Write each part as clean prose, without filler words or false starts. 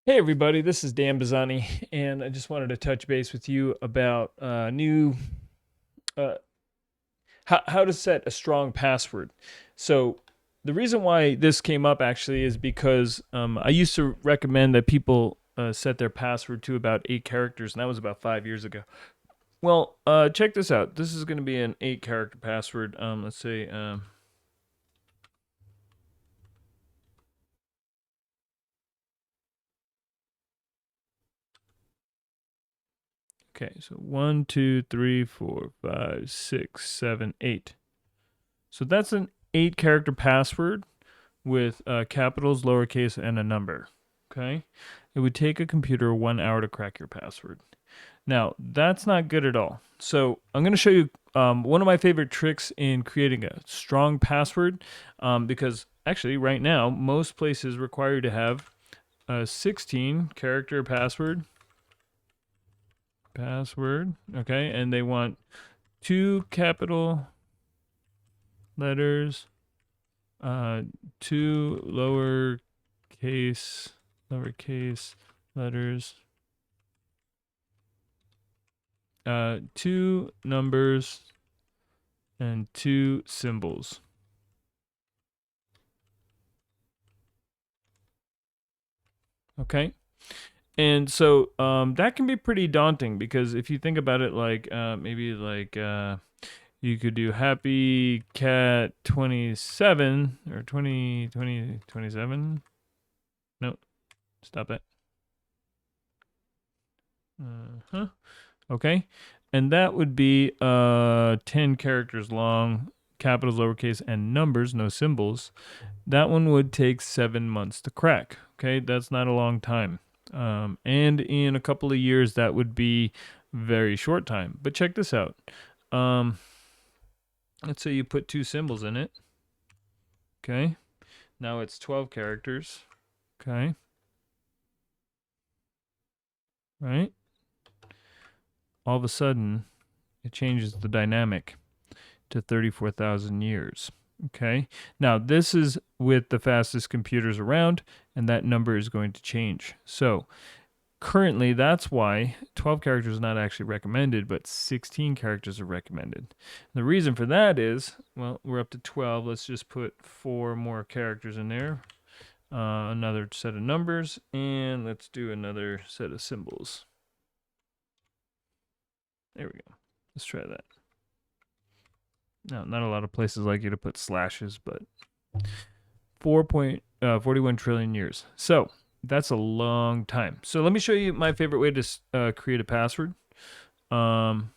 Hey everybody, this is Dan Bisagni, and I just wanted to touch base with you about new uh, how to set a strong password. So the reason why this came up actually is because I used to recommend that people set their password to about 8 characters, and that was about 5 years ago. Well, check this out. This is going to be an 8 character password. Let's say okay, so 1, 2, 3, 4, 5, 6, 7, 8. So that's an 8 character password with capitals, lowercase, and a number. Okay? It would take a computer 1 hour to crack your password. Now, that's not good at all. So, I'm going to show you one of my favorite tricks in creating a strong password because actually, right now, most places require you to have a 16 character password. Okay? And they want 2 capital letters, 2 lowercase letters, 2 numbers, and 2 symbols. Okay. And so that can be pretty daunting because if you think about it, like maybe like you could do Happy Cat 27 or 27. No, stop it. Huh. Okay. And that would be 10 characters long, capitals, lowercase, and numbers, no symbols. That one would take 7 months to crack. Okay. That's not a long time. And in a couple of years, that would be very short time. But check this out. Um, let's say you put 2 symbols in it. Okay. Now it's 12 characters. Okay. Right. All of a sudden, it changes the dynamic to 34,000 years. Okay. Now, this is with the fastest computers around, and that number is going to change. So, currently, that's why 12 characters is not actually recommended, but 16 characters are recommended. The reason for that is, well, we're up to 12. Let's just put 4 more characters in there, another set of numbers, and let's do another set of symbols. There we go. Let's try that. Now, not a lot of places like you to put slashes, but 4.41 trillion years. So that's a long time. So let me show you my favorite way to create a password. And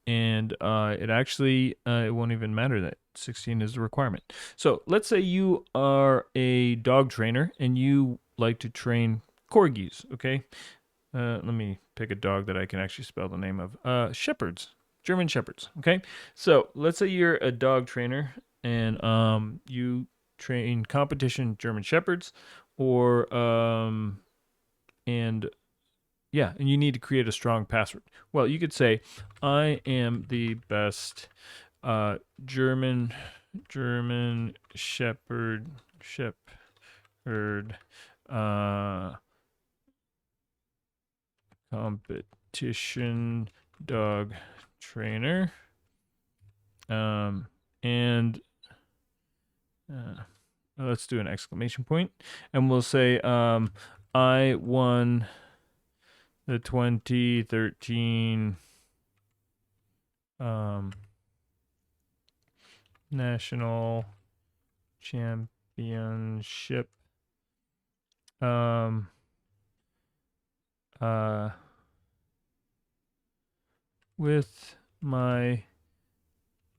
it actually it won't even matter that 16 is the requirement. So let's say you are a dog trainer and you like to train corgis. Okay, let me pick a dog that I can actually spell the name of. Shepherds, German shepherds. Okay, so let's say you're a dog trainer and you train competition German shepherds, or and yeah, and you need to create a strong password. Well, you could say, "I am the best uh, German shepherd uh, competition dog trainer," and let's do an exclamation point, and we'll say, "I won the 2013 national championship um, uh, with my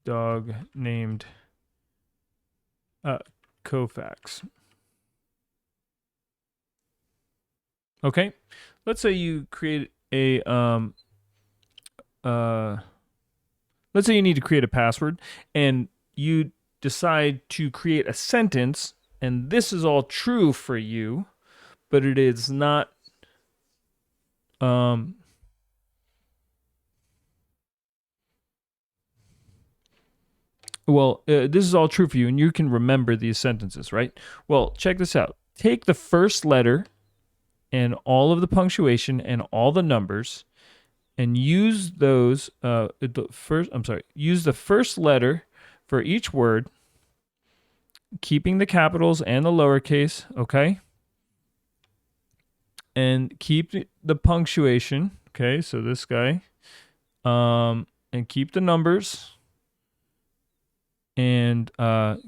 dog named Kofax." Okay, let's say you create a let's say you need to create a password and you decide to create a sentence, and this is all true for you, but it is not um this is all true for you and you can remember these sentences, right? Well, check this out. take the first letter and all of the punctuation and all the numbers and use those use the first letter for each word, keeping the capitals and the lowercase, okay? And keep the punctuation, okay? So this guy, and keep the numbers, and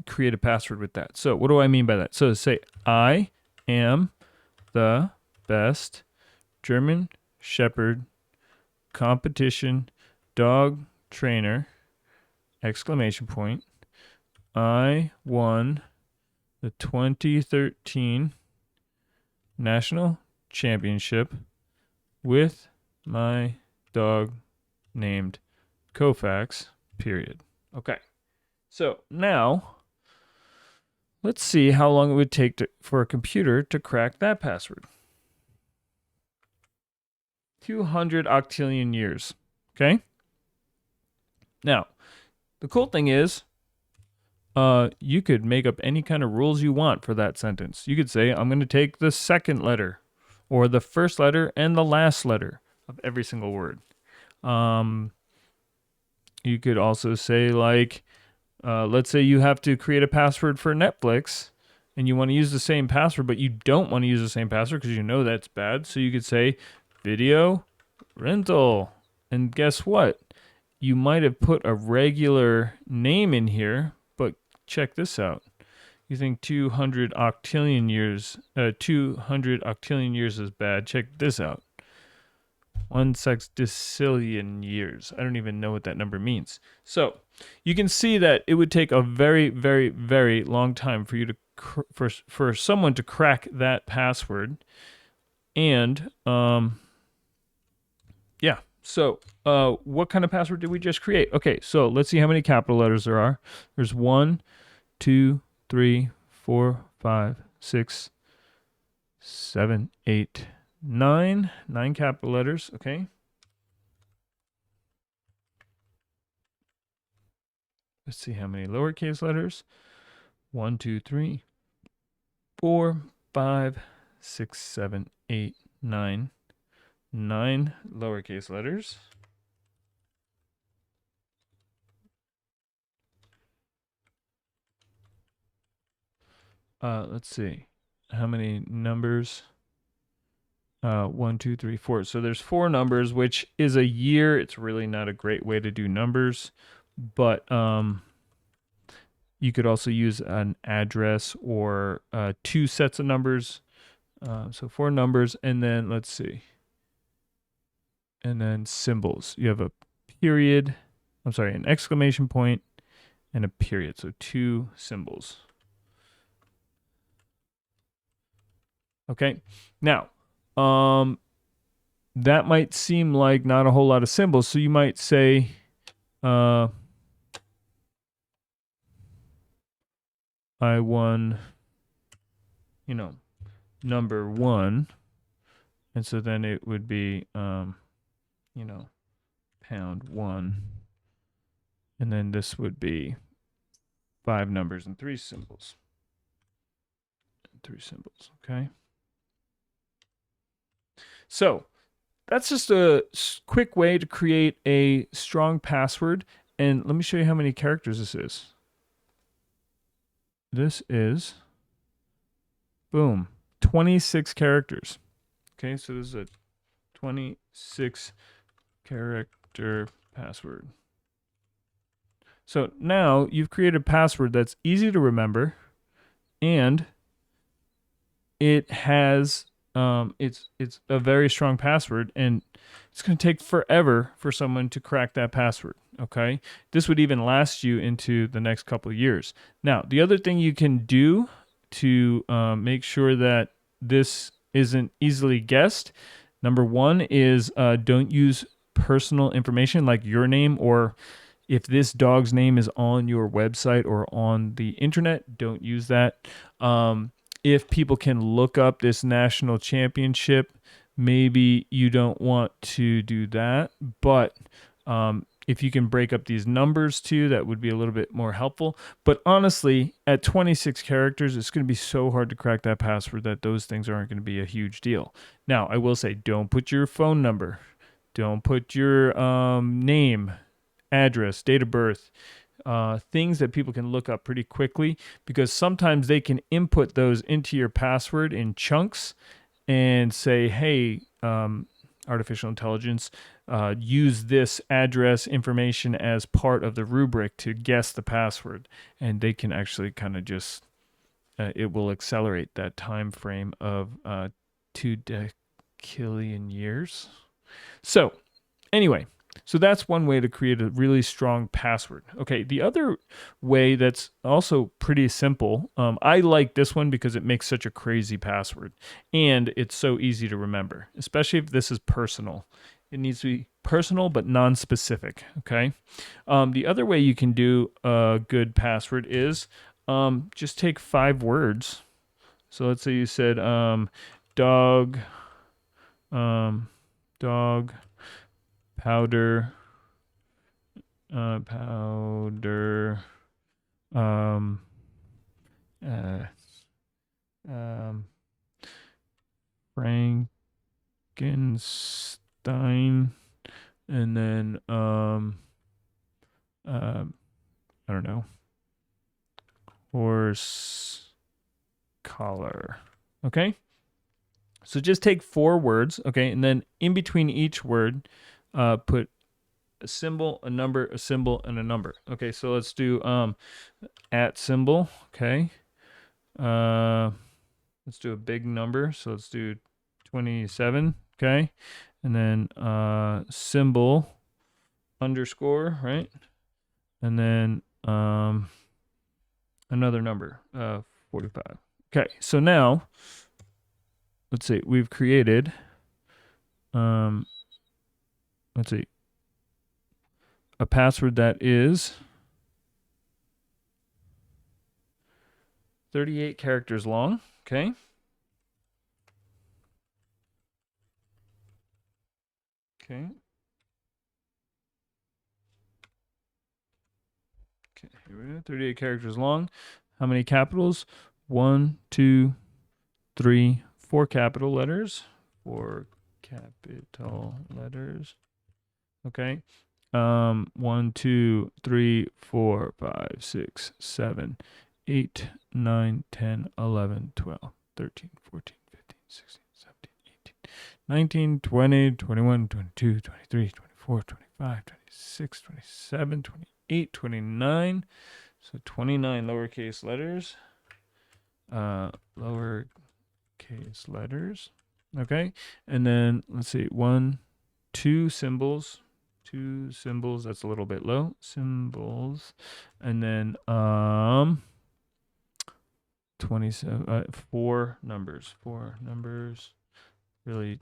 create a password with that. So what do I mean by that? So say, I am the best German Shepherd competition dog trainer, exclamation point. I won the 2013 National Championship with my dog named Koufax, period. Okay. So now let's see how long it would take for a computer to crack that password. 200 octillion years. Okay. Now, the cool thing is, you could make up any kind of rules you want for that sentence. You could say, I'm going to take the second letter or the first letter and the last letter of every single word. You could also say, like, let's say you have to create a password for Netflix and you want to use the same password, but you don't want to use the same password because you know that's bad. So you could say video rental. And guess what? You might have put a regular name in here, but check this out. You think 200 octillion years is bad. Check this out. 1 sextillion years. I don't even know what that number means. So you can see that it would take a very, very, very long time for you to for someone to crack that password. And yeah. So what kind of password did we just create? Okay, so let's see how many capital letters there are. There's 1, 2, 3, 4, 5, 6, 7, 8, 9. 9 capital letters, okay? Let's see how many lowercase letters. 1, 2, 3, 4, 5, 6, 7, 8, 9. 9 lowercase letters. Let's see. How many numbers? 1, 2, 3, 4. So there's 4 numbers, which is a year. It's really not a great way to do numbers, but you could also use an address or 2 sets of numbers. So 4 numbers, and then let's see. And then symbols. You have a period. I'm sorry, an exclamation point and a period. So 2 symbols. Okay. Now, that might seem like not a whole lot of symbols. So you might say, I won, number 1. And so then it would be, pound 1. And then this would be 5 numbers and 3 symbols. 3 symbols, okay? So that's just a quick way to create a strong password. And let me show you how many characters this is. This is, boom, 26 characters. Okay, so this is a 26 character password. So now you've created a password that's easy to remember, and it has it's a very strong password, and it's going to take forever for someone to crack that password. Okay, this would even last you into the next couple of years. Now, the other thing you can do to make sure that this isn't easily guessed, number 1 is don't use personal information like your name, or if this dog's name is on your website or on the internet, don't use that. If people can look up this national championship, maybe you don't want to do that. But if you can break up these numbers too, that would be a little bit more helpful. But honestly, at 26 characters, it's going to be so hard to crack that password that those things aren't going to be a huge deal. Now, I will say, don't put your phone number, don't put your name, address, date of birth, things that people can look up pretty quickly, because sometimes they can input those into your password in chunks and say, hey, artificial intelligence, use this address information as part of the rubric to guess the password. And they can actually kind of just, it will accelerate that time frame of 2 decillion years. So anyway, so that's one way to create a really strong password. Okay, the other way that's also pretty simple, I like this one because it makes such a crazy password and it's so easy to remember, especially if this is personal. It needs to be personal but non-specific, okay? The other way you can do a good password is just take 5 words. So let's say you said dog, dog, powder, powder, um, uh, um, Frankenstein, and then I don't know, horse collar. Okay, so just take 4 words. Okay, and then in between each word, put a symbol, a number, a symbol, and a number. Okay, so let's do at symbol. Okay, let's do a big number. So let's do 27. Okay, and then symbol underscore, right? And then another number, 45. Okay, so now let's see, we've created let's see, a password that is 38 characters long. Okay. Okay. Okay, here we go. 38 characters long. How many capitals? 1, 2, 3, 4 capital letters. 4 capital letters. Okay. 1, 2, 3, 4, 5, 6, 7, 8, 9, 10, 11, 12, 13, 14, 15, 16, 17, 18, 19, 20, 21, 22, 23, 24, 25, 26, 27, 28, 29. So 29 lowercase letters. Lowercase letters. Okay. And then let's see, 1, 2 symbols. 2 symbols. That's a little bit low. Symbols. And then 27, 4 numbers. 4 numbers. Really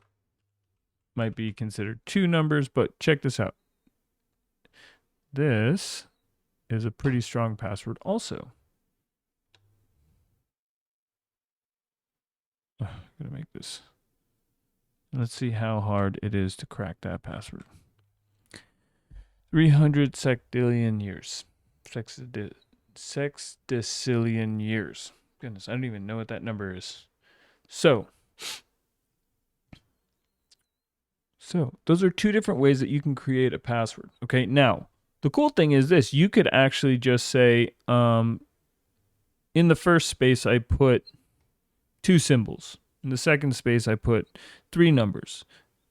might be considered 2 numbers, but check this out. This is a pretty strong password also. I'm going to make this. Let's see how hard it is to crack that password. 300 sextillion years. Sextillion years. Goodness, I don't even know what that number is. So those are 2 different ways that you can create a password. Okay, now the cool thing is this: you could actually just say, in the first space I put 2 symbols. In the second space I put 3 numbers.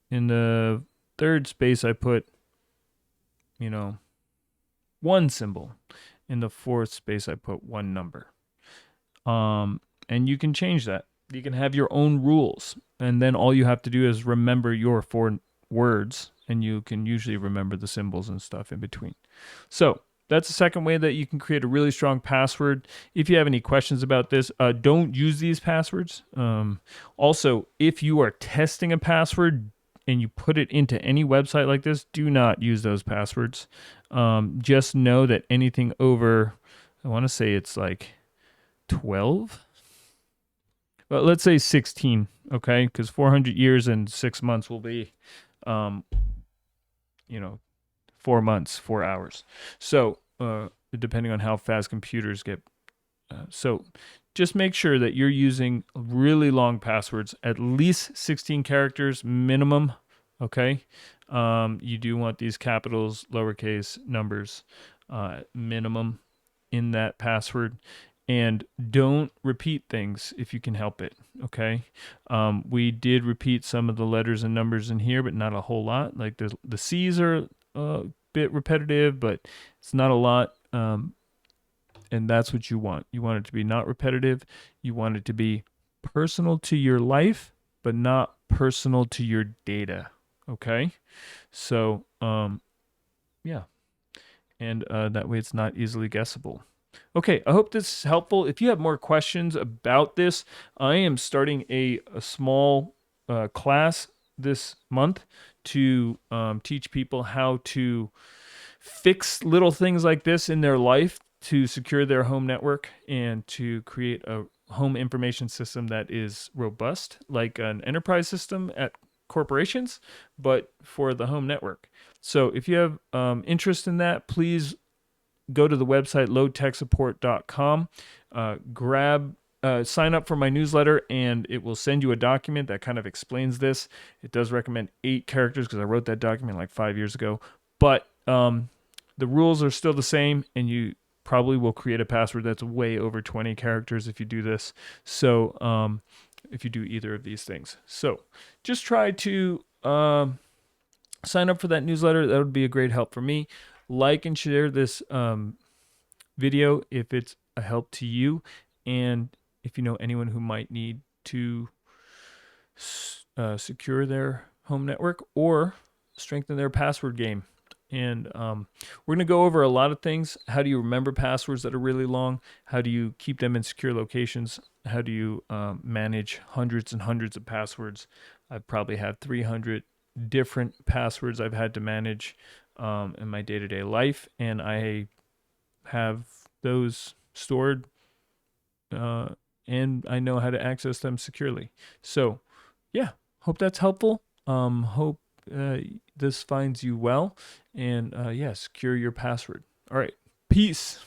In the third space I put, 1 symbol. In the fourth space I put 1 number. And you can change that. You can have your own rules, and then all you have to do is remember your 4 words, and you can usually remember the symbols and stuff in between. So that's the second way that you can create a really strong password. If you have any questions about this, don't use these passwords. Also, if you are testing a password and you put it into any website like this, do not use those passwords. Just know that anything over, I want to say it's like 12. But let's say 16, okay? Because 400 years and 6 months will be, 4 months, 4 hours. So depending on how fast computers get. So just make sure that you're using really long passwords, at least 16 characters minimum. Okay. You do want these capitals, lowercase numbers, minimum in that password. And don't repeat things if you can help it. Okay. We did repeat some of the letters and numbers in here, but not a whole lot. Like the C's are a bit repetitive, but it's not a lot. And that's what you want. You want it to be not repetitive. You want it to be personal to your life, but not personal to your data. Okay. So, yeah. And that way it's not easily guessable. Okay, I hope this is helpful. If you have more questions about this, I am starting a small class this month to teach people how to fix little things like this in their life to secure their home network and to create a home information system that is robust, like an enterprise system at corporations, but for the home network. So if you have interest in that, please go to the website loadtechsupport.com, sign up for my newsletter, and it will send you a document that kind of explains this. It does recommend 8 characters because I wrote that document like 5 years ago, but the rules are still the same, and you probably will create a password that's way over 20 characters if you do this. So if you do either of these things. So just try to sign up for that newsletter. That would be a great help for me. Like and share this video if it's a help to you, and if you know anyone who might need to secure their home network or strengthen their password game. And we're going to go over a lot of things. How do you remember passwords that are really long? How do you keep them in secure locations? How do you manage hundreds and hundreds of passwords? I've probably had 300 different passwords I've had to manage in my day-to-day life, and I have those stored and I know how to access them securely. So yeah, hope that's helpful. Hope this finds you well, and yeah, secure your password. All right, peace.